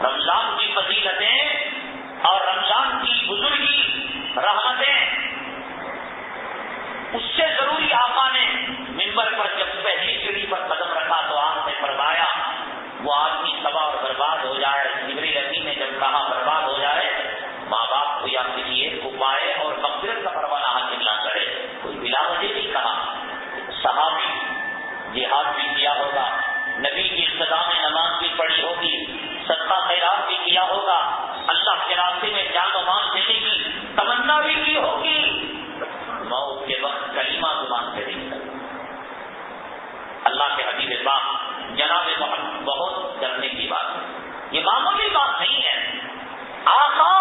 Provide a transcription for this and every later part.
رمضان کی فضیلتیں اور رمضان کی بزرگی رحمتیں، اس سے ضروری آقا نے منبر پر جب پہلی سیڑھی پر قدم رکھا تو آپ نے فرمایا وہ آدمی تباہ اور برباد ہو جائے. جبریل امین نے جب کہا برباد ہو جائے، ماں باپ کو یا کسی ایک کو پائے اور مغفرت کا پروانہ حاصل نہ کرے. کوئی بلا وجہ نہیں کہا. صحابی جہاد بھی کیا ہوگا، نبی کی اقتداء میں نماز بھی پڑھی ہوگی، صدقہ خیرات بھی کیا ہوگا، اللہ کے راستے میں جان و مال دینے کی تمنا بھی کی ہوگی. موت کے وقت کلمہ زبان سے نہیں نکلتا. اللہ کے حبیب پاک جناب محمد بہت ڈرنے کی بات ہے، یہ معمولی بات نہیں ہے. آقا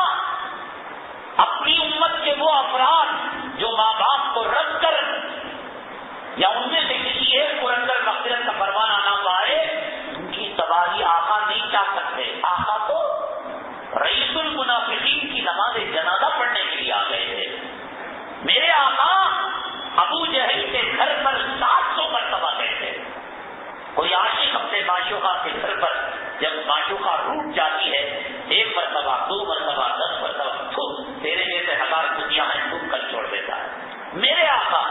اپنی امت کے وہ افراد جو ماں باپ کو رد کر یا ان میں سے کسی ایک کو رد کر مغفرت کا پروانہ نہ پائے، ان کی تباہی آقا نہیں چاہ سکتے. آقا تو رئیس المنافقین کی نماز جنازہ پڑھنے کے لیے آ گئے تھے. میرے آقا ابو جہل کے گھر پر 700 مرتبہ گئے تھے. کوئی عاشق اپنے معشوقہ کے گھر پر جب معشوقہ روٹ جاتی ہے 1 مرتبہ 2 مرتبہ 10 مرتبہ تو تیرے جیسے 1000 دنیا ہے ڈوب کر چھوڑ دیتا ہے. میرے آقا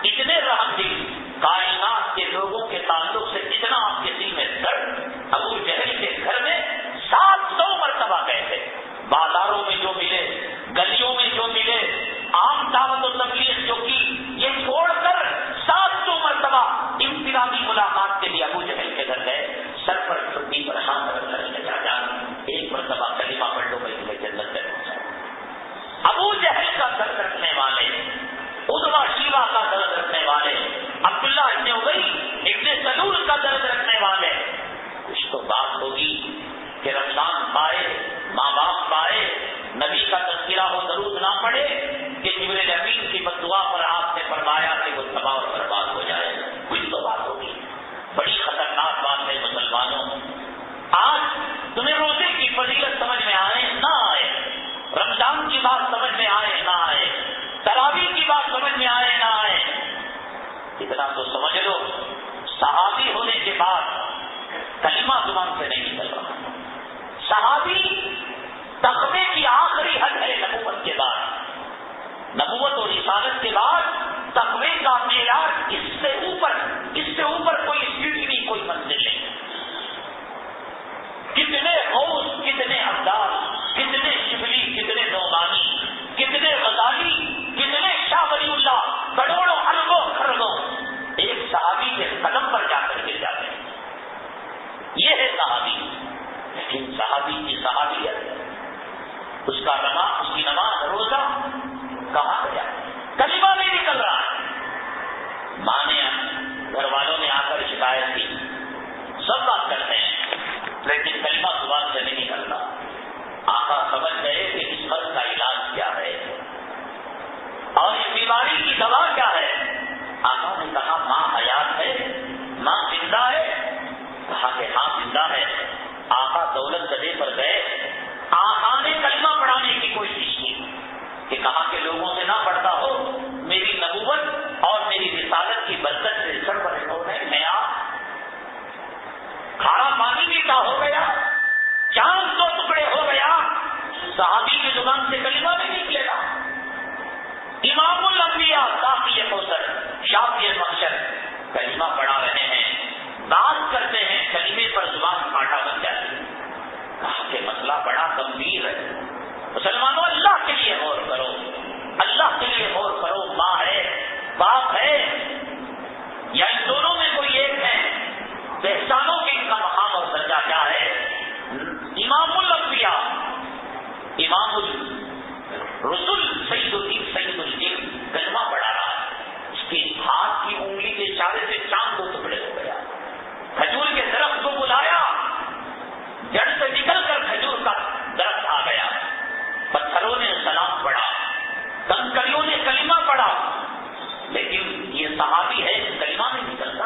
اتنے رحم دل، کائنات کے لوگوں کے تعلق سے اتنا آپ کے دل میں درد، ابو جہل کے گھر میں 700 مرتبہ گئے تھے. بازاروں میں جو ملے، گلیوں میں جو ملے، عام دعوت و تبلیغ جو کی، یہ چھوڑ کر 700 مرتبہ انفرادی ملاقات کے لیے ابو جہل کے گھر گئے. سر پر چھٹی پر ہاتھ رکھ کر جان 1 مرتبہ کلمہ پڑھ لو میں تمہیں جنت میں پہنچاؤں. ابو جہل کا درد رکھنے والے، عتبہ شیبہ کا درد رکھنے والے، عبداللہ ابن ابی ابن سلول کا درد رکھنے والے، کچھ تو بات ہوگی کہ رمضان پائے، ماں باپ پائے، نبی کا تذکرہ ہو درود نہ پڑے کہ جبریل امین کی بددعا پر آپ نے فرمایا کہ وہ تباہ اور برباد ہو جائے. کچھ تو بات ہوگی. بڑی خطرناک بات ہے مسلمانوں. آج تمہیں روزے کی فضیلت سمجھ میں آئے نہ آئے، رمضان کی بات سمجھ میں آئے نہ آئے، تراویح کی بات سمجھ میں آئے نہ آئے، اتنا تو سمجھ لو صحابی ہونے کے بعد کلمہ زبان سے نہیں نکل رہا. صحابی تقوی کی آخری حد ہے نبوت کے بعد. نبوت اور رسالت کے بعد تقوی کا معیار اس سے اوپر کوئی سیڑھی نہیں، کوئی منزل نہیں. کتنے غوث، کتنے ابدال، کتنے شبلی، کتنے نعمانی، کتنے غزالی، کتنے شاہ ولی اللہ، کروڑوں اربوں خربوں ایک صحابی کے قدم پر جا کر گر جاتے ہیں. یہ ہے صحابی. لیکن صحابی کی صحابیت، اس کی نماز روزہ کہاں گیا؟ کلمہ نہیں نکل رہا ہے. ماں نے، گھر والوں نے آ کر شکایت کی، سب بات کرتے ہیں لیکن کلمہ زبان سے نہیں نکلتا. آقا سمجھ گئے کہ اس مرض کا علاج کیا ہے اور اس بیماری کی دوا کیا ہے. آقا نے کہا ماں حیات ہے، ماں زندہ ہے. کہا کہ ہاں زندہ ہے. آقا دولت گدے پر گئے. آقا نے کلمہ پڑھانے کی کوشش کی کہ کہا کہ لوگوں سے نہ پڑھتا ہو، میری نبوت اور میری رسالت کی برکت سے سر پر نیا کھارا پانی بھی کیا ہو گیا، چاند 2 ٹکڑے ہو گیا. صحابی کی زبان سے کلمہ نہیں نکلے گا. امام الانبیاء کافی کوثر شافی محشر کلمہ پڑھا رہے ہیں، بات کرتے ہیں، کلمے پر زبان کانٹا بن جاتی ہے. کہا کہ مسئلہ بڑا گمبھیر ہے. مسلمانوں اللہ کے لیے غور کرو، اللہ کے لیے غور کرو. ماں ہے، باپ ہے، یا ان دونوں میں کوئی ایک ہے؟ پہچانوں کے ان کا مقام اور درجہ کیا ہے؟ امام الانبیاء، امام الرسل، سید الدین سید الدین کلمہ پڑھا رہا ہے. اس کے ہاتھ کی انگلی کے اشارے سے چاند 2 ٹکڑے ہو گیا. کھجور کے درخت کو بلایا، جڑ سے نکل کر کھجور کا درخت آ گیا. پتھروں نے سلام پڑھا، کنکریوں نے کلمہ پڑھا. لیکن یہ صحابی ہے، کلمہ نہیں نکلتا.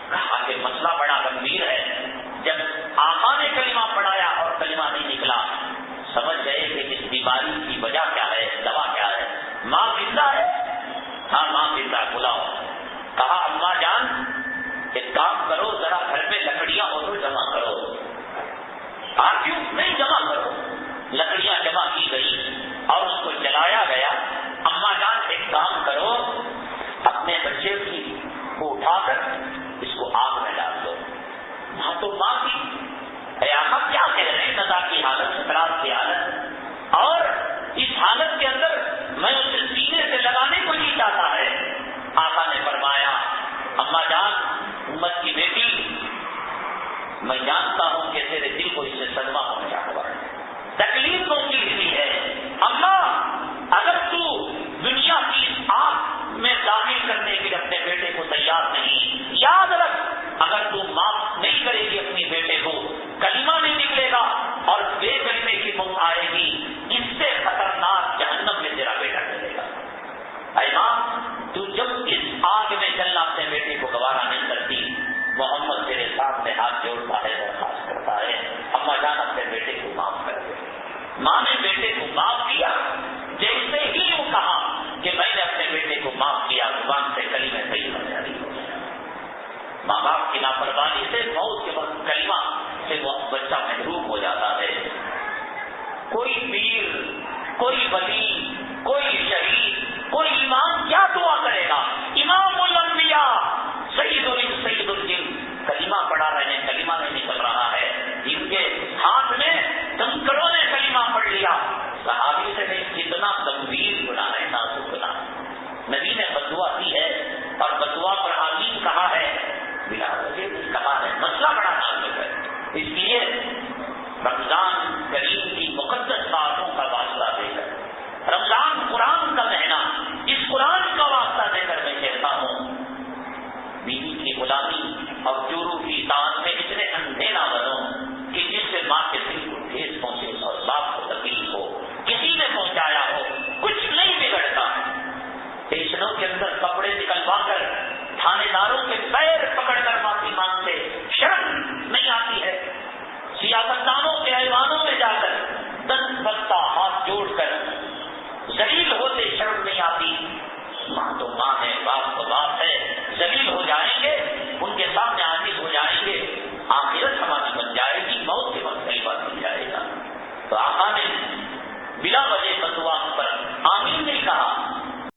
کہا کہ مسئلہ بڑا گمبھیر ہے. جب آقا نے کلمہ پڑھایا اور کلمہ نہیں نکلا، سمجھ گئے کہ اس بیماری کی وجہ کیا ہے، دوا کیا ہے. ماں زندہ ہے؟ ہاں ماں زندہ. بلاؤ. کہا اماں جان ایک کام کرو، ذرا گھر میں لکڑیاں اور جمع کرو. میں جانتا ہوں کہ تیرے دل کو اس سے صدمہ پہنچا ہوا ہے، تکلیف پہنچی ہوئی ہے۔ اماں اگر تو دنیا کی اس آگ میں داخل کرنے کے لیے اپنے بیٹے کو تیار نہیں، یاد رکھ اگر تو معاف نہیں کرے گی اپنی بیٹے کو، کلمہ نہیں نکلے گا اور بے کلمے کی موت آئے گی، اس سے خطرناک جہنم میں تیرا بیٹا چلے گا۔ اے ماں تو جب اس آگ میں چلنا اپنے بیٹے کو گوارا نہیں کرتی، محمد تیرے سامنے ہاتھ جوڑتا ہے، درخواست کرتا ہے، اما جان اپنے بیٹے کو معاف کر دے۔ ماں نے بیٹے کو معاف کیا، جیسے ہی وہ کہا کہ میں نے اپنے بیٹے کو معاف کیا، زبان سے کلمہ طیبہ جاری ہو گیا۔ ماں باپ کی لاپرواہی سے موت کے وقت کلمہ سے وہ بچہ محروم ہو جاتا ہے۔ کوئی پیر، کوئی ولی، کوئی شہید، کوئی امام کیا دعا کرے گا؟ امام الانبیاء سید الجن کلمہ پڑھا رہے ہیں، کلمہ نہیں نکل رہا ہے، جن کے ہاتھ میں کنکروں نے کلمہ پڑھ لیا، صحابی سے نہیں، کتنا گمبھیر گناہ ہے، نازک گناہ۔ نبی نے بدعا دی ہے اور بدعا پر آمین کہا ہے، بلا وجہ کہا ہے، مسئلہ بڑا نازک ہے۔ اس لیے رمضان کریم کی مقدس باتوں کا واسطہ دے کر، رمضان قرآن کا مہینہ، اس قرآن کا واسطہ دے کر میں کہتا ہوں، بیوی کی غلامی اور چوروں کی اطاعت میں اتنے اندھے نہ بنو کہ جس سے ماں کے دل کو ٹھیس پہنچے اور باپ کو تکلیف ہو، کسی نے پہنچایا ہو، کچھ نہیں بگڑتا ہے۔ اسٹیشنوں کے اندر کپڑے نکلوا کر تھانے داروں کے پیر پکڑ کر معافی مانگتے، شرم نہیں آتی ہے؟ سیاستدانوں کے ایوانوں میں جا کر